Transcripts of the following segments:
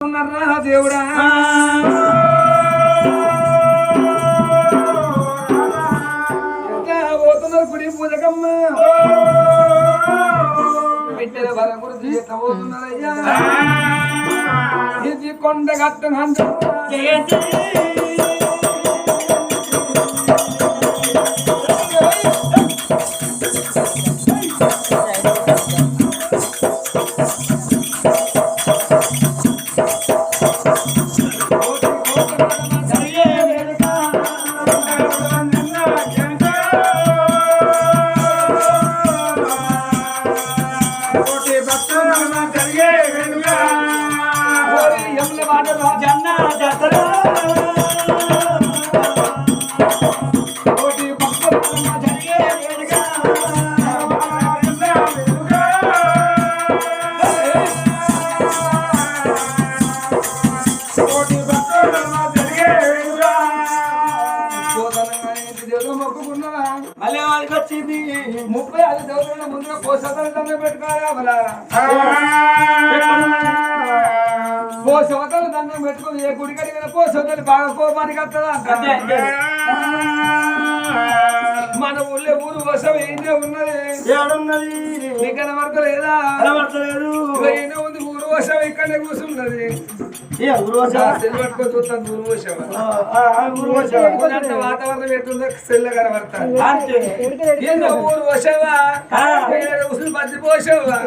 దేవుడా పోతున్నారు గుడి పూజకమ్మ బిడ్డల బలం గురించి ఎట్లా పోతున్నారయ్యా ఇది కొండ గట్టు పోసవతలు దండం పెట్టుకుని ఏ గుడి కడిగిన పోసవతలు బాగా కోపానికి వస్తుందా మన ఊళ్ళో ఊరు కోసం ఏంటో ఉన్నది ఏడున్నది మీకు కనబడతలేదా కనబడతలేదు ఉంది ఊరు కోసం ఇక్కడనే కూర్చున్నది పట్టుకొని చూస్తాను ఊరు పోసావా వాతావరణం ఎట్టుందో సెల్ల కనబడతాను ఏందో ఊరు పోసావా ఉసులు బద్ది పోసావా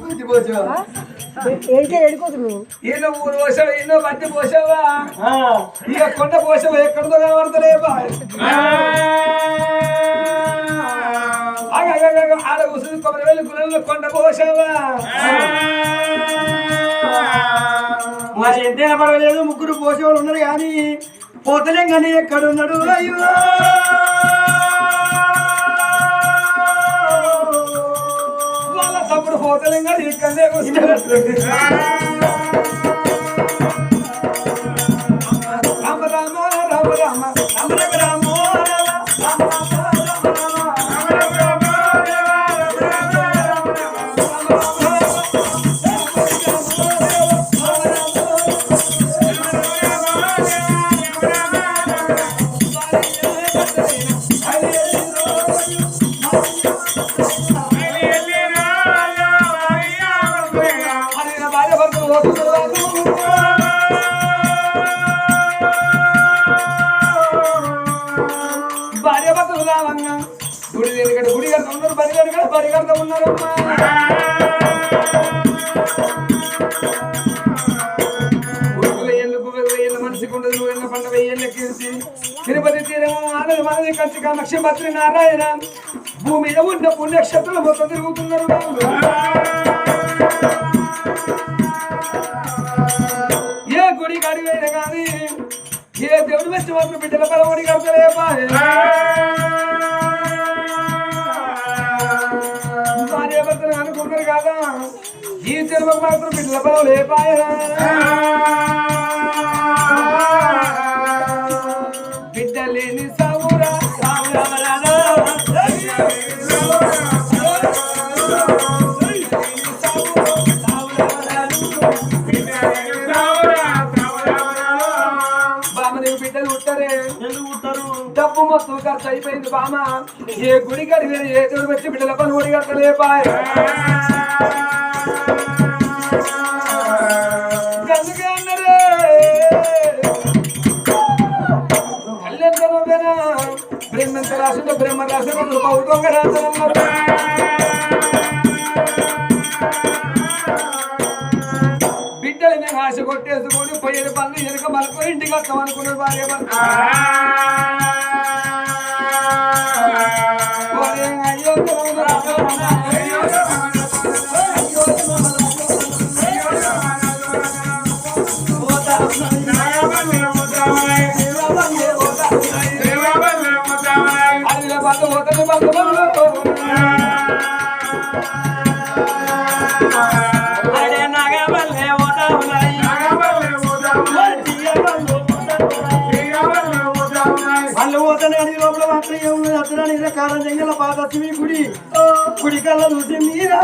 బద్ది పోసావా ఎన్నో ఊరు పోసావా ఎన్నో బద్ది పోసావా ఇక కొండ పోసావా ఎక్కడితో కనబడతలేవా ఆడ ఉసులు కొబ్బరి వెళ్ళి గుళ్ళలో కొండ పోసావా మరి ఎంతైనా పర్వాలేదు ముగ్గురు పోసేవాళ్ళు ఉన్నారు కానీ పోతలేం కానీ ఎక్కడున్నాడు అయ్యో వాళ్ళ తప్పుడు పోతలేం కానీ ఇక్కడే రామ రామ రామ రామ రామ రామ పరిగెడతా ఉన్నారమ్మా మనిషికి ఉండదు నువ్వు ఎన్న పండుగ ఎన్నెక్కించి తిరుపతి తీరము ఆనది మనది కంచి కామాక్షి భద్రి నారాయణ భూమి మీద ఉన్న పుణ్యక్షేత్రులు మొత్తం తిరుగుతున్నారు ఏ గుడి కడిగైనా కానీ ఏ దేవుడు వచ్చి మాత్రం బిడ్డల పరమడి కడతలేపా భార్యాభర్తలు అనుకున్నారు కదా ఈ తెలుగు మాత్రం బిడ్డల పరం లేపాయరా బిడ్డ లేని సావురా బిడ్డలు ఉంటారే డబ్బు మొత్తం ఖర్చు అయిపోయింది బామ ఏ గుడి కడిగిన ఏ దేవుడు వచ్చి బిడ్డల పని ఒడి కట్టలేపాయ అందుకే అన్నరే కళ్యాణమేనా బ్రహ్మంత రాసుంటే బ్రహ్మ రాసిన దొంగ రాసనన్నారు బిడ్డలు మేము ఆశ కొట్టేసుకొని పోయేది పనులు ఎనక మళ్ళీ ఇంటికి వస్తాం అనుకున్నారు భార్య భర్త కాలం జంగల పాదలక్ష్మి గుడి గుడి కళ్ళ చూసి మీరా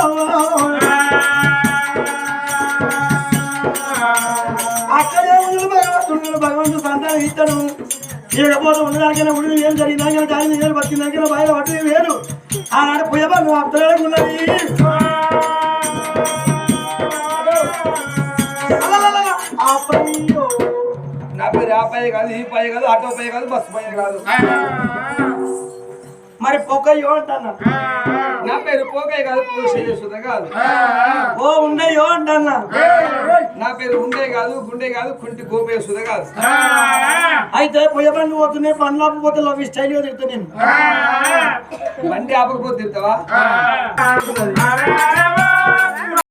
అక్కడే ఉన్నది భగవంతుడు భగవంతుడు సంతానం ఇస్తాడు ఇకపోతే ఉన్నదానికైనా ఉండి ఏం జరిగిందాకైనా కానీ వేరు బతికిందాకైనా బయట పట్టి వేరు ఆనాడు పోయేవా నువ్వు అత్తలే ఉన్నది నా పేరు ఆ పై కాదు ఈ పై కాదు ఆటో పై కాదు బస్సు పై కాదు మరి పొక్కయ్యో అంటన్నా నా పేరు పోకయ్య కాదు పూజ కాదు ఓ ఉండయో అంటన్నా నా పేరు ఉండే కాదు గుండె కాదు కుంటి గోపే సుధ కాదు అయితే పొయ్య బండి పోతున్నాయి పనులు ఆపకపోతే లవ్ స్టైల్ గా తిరుగుతా నేను బండి ఆపకపోతే తింటావా